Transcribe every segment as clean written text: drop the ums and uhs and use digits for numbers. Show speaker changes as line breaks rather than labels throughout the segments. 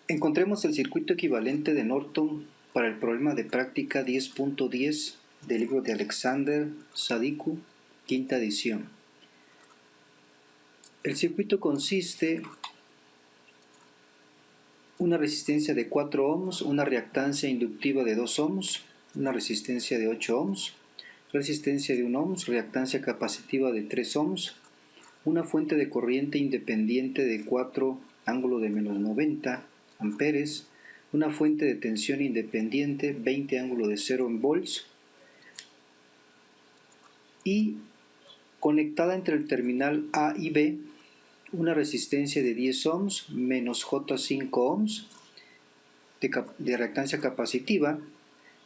Encontremos el circuito equivalente de Norton para el problema de práctica 10.10 del libro de Alexander Sadiku, quinta edición. El circuito consiste en una resistencia de 4 ohms, una reactancia inductiva de 2 ohms, una resistencia de 8 ohms, resistencia de 1 ohms, reactancia capacitiva de 3 ohms, una fuente de corriente independiente de 4 ángulo de menos 90 amperes, una fuente de tensión independiente 20 ángulo de 0 en volts y conectada entre el terminal A y B una resistencia de 10 ohms menos J5 ohms de reactancia capacitiva,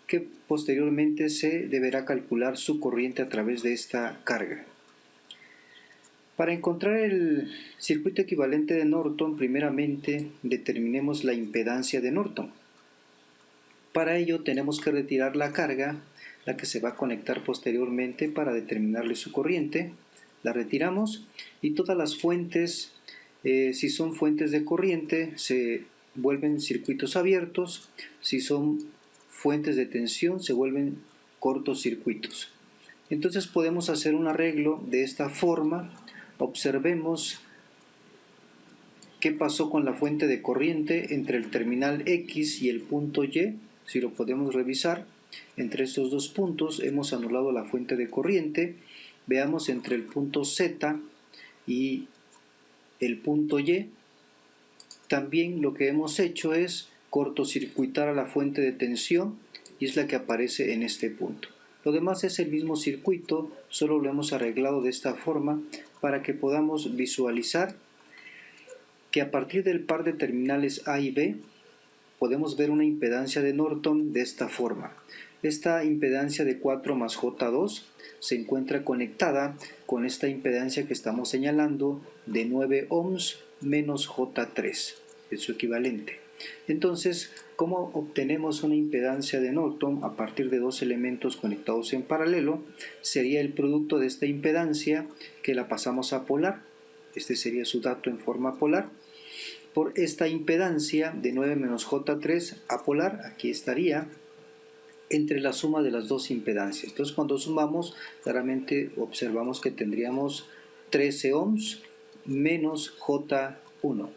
que posteriormente se deberá calcular su corriente a través de esta carga. Para encontrar el circuito equivalente de Norton, primeramente determinemos la impedancia de Norton. Para ello tenemos que retirar la carga, la que se va a conectar posteriormente para determinarle su corriente. La retiramos y todas las fuentes, si son fuentes de corriente, se vuelven circuitos abiertos. Si son fuentes de tensión, se vuelven cortocircuitos. Entonces podemos hacer un arreglo de esta forma. Observemos qué pasó con la fuente de corriente entre el terminal X y el punto Y. Si lo podemos revisar, entre estos dos puntos hemos anulado la fuente de corriente. Veamos entre el punto Z y el punto Y. También lo que hemos hecho es cortocircuitar a la fuente de tensión y es la que aparece en este punto. Lo demás es el mismo circuito, solo lo hemos arreglado de esta forma para que podamos visualizar que a partir del par de terminales A y B podemos ver una impedancia de Norton de esta forma. Esta impedancia de 4 más J2 se encuentra conectada con esta impedancia que estamos señalando de 9 ohms menos J3, es su equivalente. Entonces, ¿cómo obtenemos una impedancia de Norton a partir de dos elementos conectados en paralelo? Sería el producto de esta impedancia que la pasamos a polar. Este sería su dato en forma polar. Por esta impedancia de 9 menos J3 a polar, aquí estaría entre la suma de las dos impedancias. Entonces cuando sumamos, claramente observamos que tendríamos 13 ohms menos J1.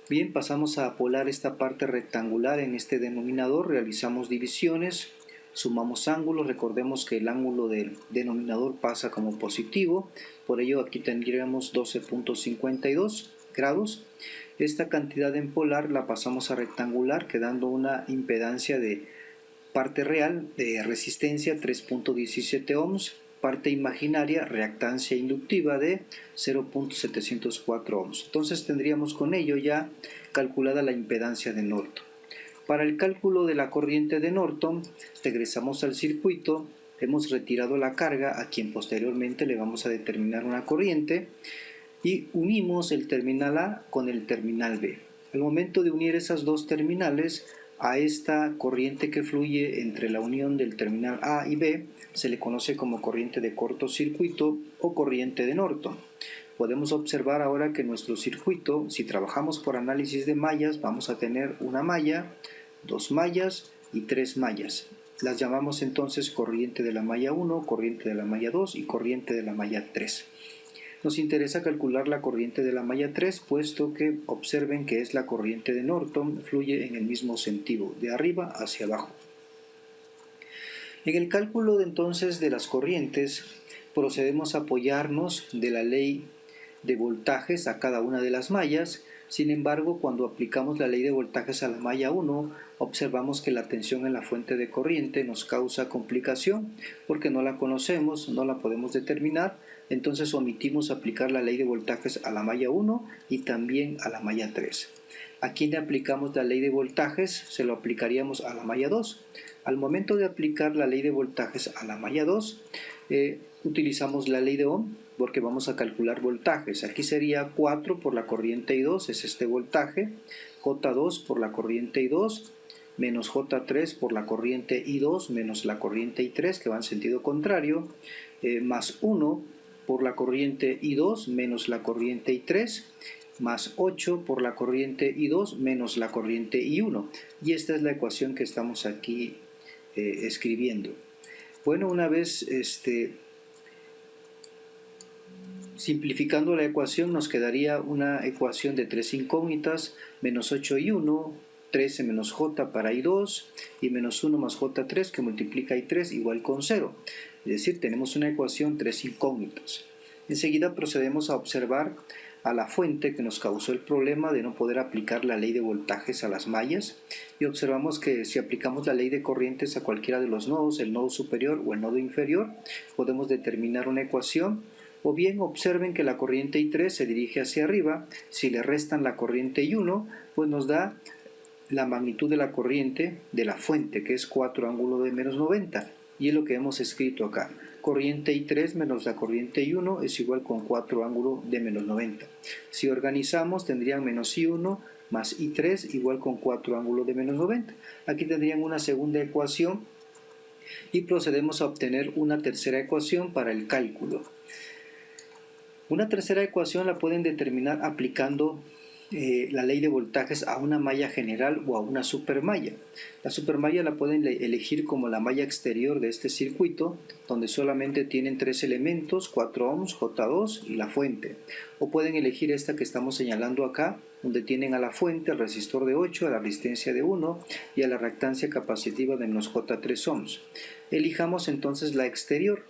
Bien, pasamos a polar esta parte rectangular en este denominador, realizamos divisiones, sumamos ángulos, recordemos que el ángulo del denominador pasa como positivo, por ello aquí tendríamos 12.52 grados. Esta cantidad en polar la pasamos a rectangular, quedando una impedancia de parte real de resistencia 3.17 ohms, parte imaginaria reactancia inductiva de 0.704 ohms. Entonces tendríamos con ello ya calculada la impedancia de Norton. Para el cálculo de la corriente de Norton, regresamos al circuito, hemos retirado la carga a quien posteriormente le vamos a determinar una corriente y unimos el terminal A con el terminal B. Al momento de unir esas dos terminales, a esta corriente que fluye entre la unión del terminal A y B se le conoce como corriente de cortocircuito o corriente de Norton. Podemos observar ahora que nuestro circuito, si trabajamos por análisis de mallas, vamos a tener una malla, dos mallas y tres mallas. Las llamamos entonces corriente de la malla 1, corriente de la malla 2 y corriente de la malla 3. Nos interesa calcular la corriente de la malla 3, puesto que observen que es la corriente de Norton, fluye en el mismo sentido, de arriba hacia abajo. En el cálculo entonces de las corrientes, procedemos a apoyarnos de la ley de voltajes a cada una de las mallas. Sin embargo, cuando aplicamos la ley de voltajes a la malla 1, observamos que la tensión en la fuente de corriente nos causa complicación porque no la conocemos, no la podemos determinar. Entonces omitimos aplicar la ley de voltajes a la malla 1 y también a la malla 3. ¿A quién le aplicamos la ley de voltajes? Se lo aplicaríamos a la malla 2. Al momento de aplicar la ley de voltajes a la malla 2, utilizamos la ley de Ohm porque vamos a calcular voltajes. Aquí sería 4 por la corriente I2, es este voltaje, J2 por la corriente I2, menos J3 por la corriente I2 menos la corriente I3 que va en sentido contrario, más 1 por la corriente I2 menos la corriente I3 más 8 por la corriente I2 menos la corriente I1. Y esta es la ecuación que estamos aquí escribiendo. Bueno, una vez simplificando la ecuación, nos quedaría una ecuación de 3 incógnitas, menos 8I1, 13 menos J para I2 y menos 1 más J3 que multiplica I3 igual con 0. Es decir, tenemos una ecuación 3 incógnitas. Enseguida procedemos a observar a la fuente que nos causó el problema de no poder aplicar la ley de voltajes a las mallas, y observamos que si aplicamos la ley de corrientes a cualquiera de los nodos, el nodo superior o el nodo inferior, podemos determinar una ecuación. O bien observen que la corriente I3 se dirige hacia arriba. Si le restan la corriente I1, pues nos da la magnitud de la corriente de la fuente, que es 4 ángulo de menos 90, y es lo que hemos escrito acá. Corriente I3 menos la corriente I1 es igual con 4 ángulo de menos 90. Si organizamos, tendrían menos I1 más I3 igual con 4 ángulo de menos 90. Aquí tendrían una segunda ecuación y procedemos a obtener una tercera ecuación para el cálculo. Una tercera ecuación la pueden determinar aplicando la ley de voltajes a una malla general o a una supermalla. La supermalla la pueden elegir como la malla exterior de este circuito, donde solamente tienen 3 elementos, 4 ohms, J2 y la fuente. O pueden elegir esta que estamos señalando acá, donde tienen a la fuente, al resistor de 8, a la resistencia de 1 y a la reactancia capacitiva de menos J3 ohms. Elijamos entonces la exterior.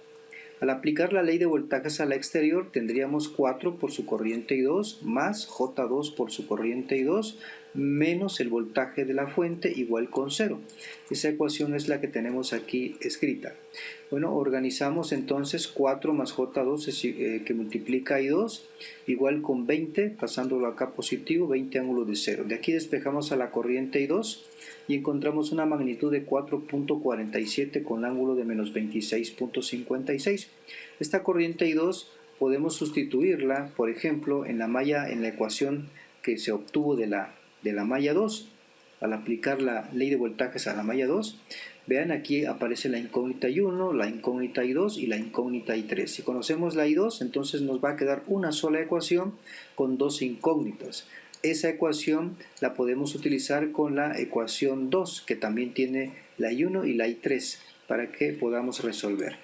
Al aplicar la ley de voltajes a la exterior, tendríamos 4 por su corriente I2 más J2 por su corriente I2 menos el voltaje de la fuente igual con 0. Esa ecuación es la que tenemos aquí escrita. Bueno, organizamos entonces 4 más J2 que multiplica I2 igual con 20, pasándolo acá positivo, 20 ángulo de 0. De aquí despejamos a la corriente I2 y encontramos una magnitud de 4.47 con ángulo de menos 26.56. Esta corriente I2 podemos sustituirla, por ejemplo, en la ecuación que se obtuvo de la malla 2. Al aplicar la ley de voltajes a la malla 2, vean, aquí aparece la incógnita I1, la incógnita I2 y la incógnita I3. Si conocemos la I2, entonces nos va a quedar una sola ecuación con dos incógnitas. Esa ecuación la podemos utilizar con la ecuación 2, que también tiene la I1 y la I3, para que podamos resolver.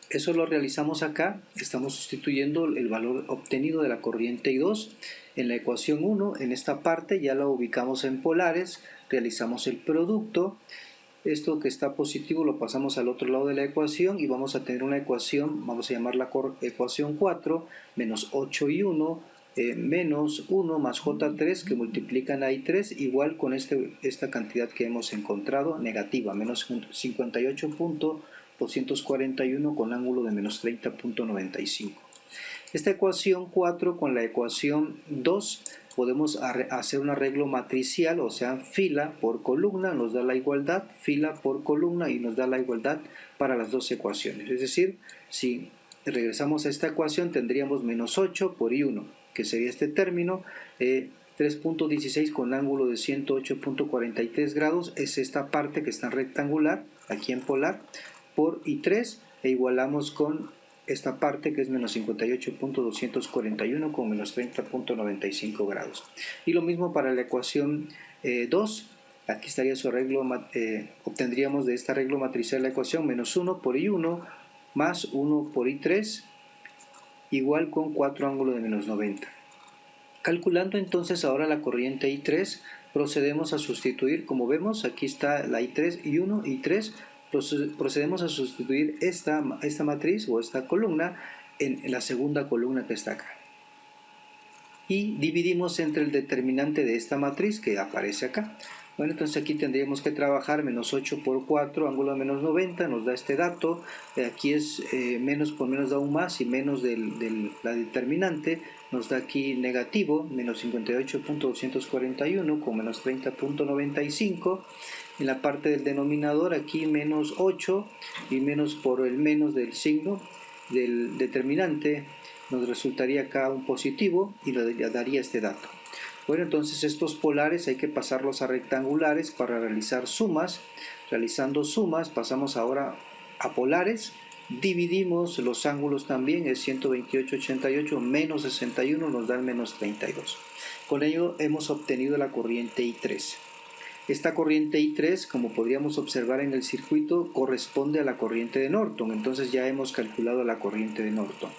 Eso lo realizamos acá. Estamos sustituyendo el valor obtenido de la corriente I2 en la ecuación 1. En esta parte ya la ubicamos en polares, realizamos el producto. Esto que está positivo lo pasamos al otro lado de la ecuación y vamos a tener una ecuación, vamos a llamarla ecuación 4, menos 8I1 menos 1 más J3 que multiplican a I3 igual con esta cantidad que hemos encontrado, negativa, menos 58.241 con ángulo de menos 30.95. Esta ecuación 4 con la ecuación 2 podemos hacer un arreglo matricial, o sea, fila por columna nos da la igualdad, fila por columna y nos da la igualdad para las dos ecuaciones. Es decir, si regresamos a esta ecuación tendríamos menos 8 por I1, que sería este término, 3.16 con ángulo de 108.43 grados, es esta parte que está en rectangular, aquí en polar, por I3, e igualamos con esta parte que es menos 58.241 con menos 30.95 grados. Y lo mismo para la ecuación 2, aquí estaría su arreglo, obtendríamos de este arreglo matricial la ecuación menos 1 por I1 más 1 por I3 igual con 4 ángulo de menos 90. Calculando entonces ahora la corriente I3, procedemos a sustituir, como vemos, aquí está la I3, I1, I3, procedemos a sustituir esta matriz o esta columna en la segunda columna que está acá. Y dividimos entre el determinante de esta matriz que aparece acá. Bueno, entonces aquí tendríamos que trabajar menos 8 por 4, ángulo de menos 90, nos da este dato. Aquí es menos por menos da un más y menos de la determinante nos da aquí negativo, menos 58.241 con menos 30.95. En la parte del denominador aquí menos 8 y menos por el menos del signo del determinante nos resultaría acá un positivo y nos daría este dato. Bueno, entonces estos polares hay que pasarlos a rectangulares para realizar sumas. Realizando sumas pasamos ahora a polares dividimos los ángulos también, es 128,88 menos 61 nos da el menos 32. Con ello hemos obtenido la corriente I3. Esta corriente I3, como podríamos observar en el circuito, corresponde a la corriente de Norton, entonces ya hemos calculado la corriente de Norton.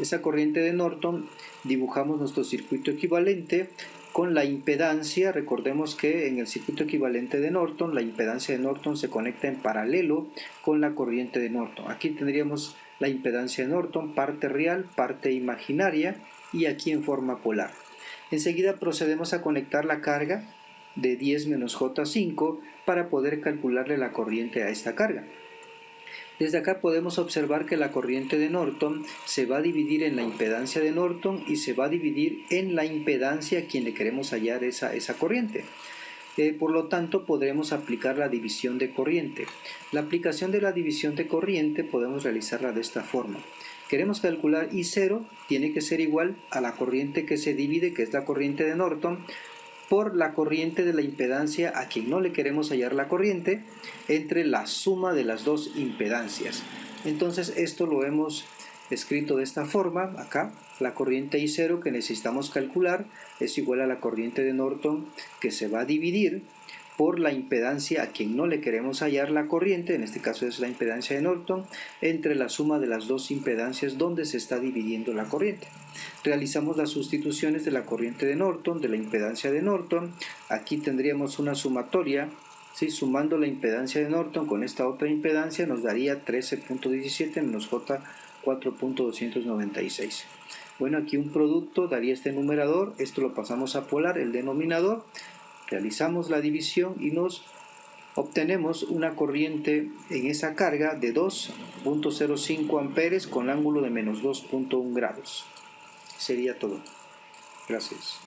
Esa corriente de Norton, dibujamos nuestro circuito equivalente con la impedancia. Recordemos que en el circuito equivalente de Norton, la impedancia de Norton se conecta en paralelo con la corriente de Norton. Aquí tendríamos la impedancia de Norton, parte real, parte imaginaria, y aquí en forma polar. Enseguida procedemos a conectar la carga de 10 menos J5 para poder calcularle la corriente a esta carga. Desde acá podemos observar que la corriente de Norton se va a dividir en la impedancia de Norton y se va a dividir en la impedancia a quien le queremos hallar esa corriente. Por lo tanto, podremos aplicar la división de corriente. La aplicación de la división de corriente podemos realizarla de esta forma. Queremos calcular I0, tiene que ser igual a la corriente que se divide, que es la corriente de Norton, por la corriente de la impedancia a quien no le queremos hallar la corriente, entre la suma de las dos impedancias. Entonces esto lo hemos escrito de esta forma. Acá la corriente I0 que necesitamos calcular es igual a la corriente de Norton, que se va a dividir por la impedancia a quien no le queremos hallar la corriente, en este caso es la impedancia de Norton, entre la suma de las dos impedancias donde se está dividiendo la corriente. Realizamos las sustituciones de la corriente de Norton, de la impedancia de Norton. Aquí tendríamos una sumatoria, ¿sí? Sumando la impedancia de Norton con esta otra impedancia nos daría 13.17 menos J 4.296. Bueno, aquí un producto daría este numerador, esto lo pasamos a polar, el denominador. Realizamos la división y nos obtenemos una corriente en esa carga de 2.05 amperes con ángulo de menos 2.1 grados. Sería todo. Gracias.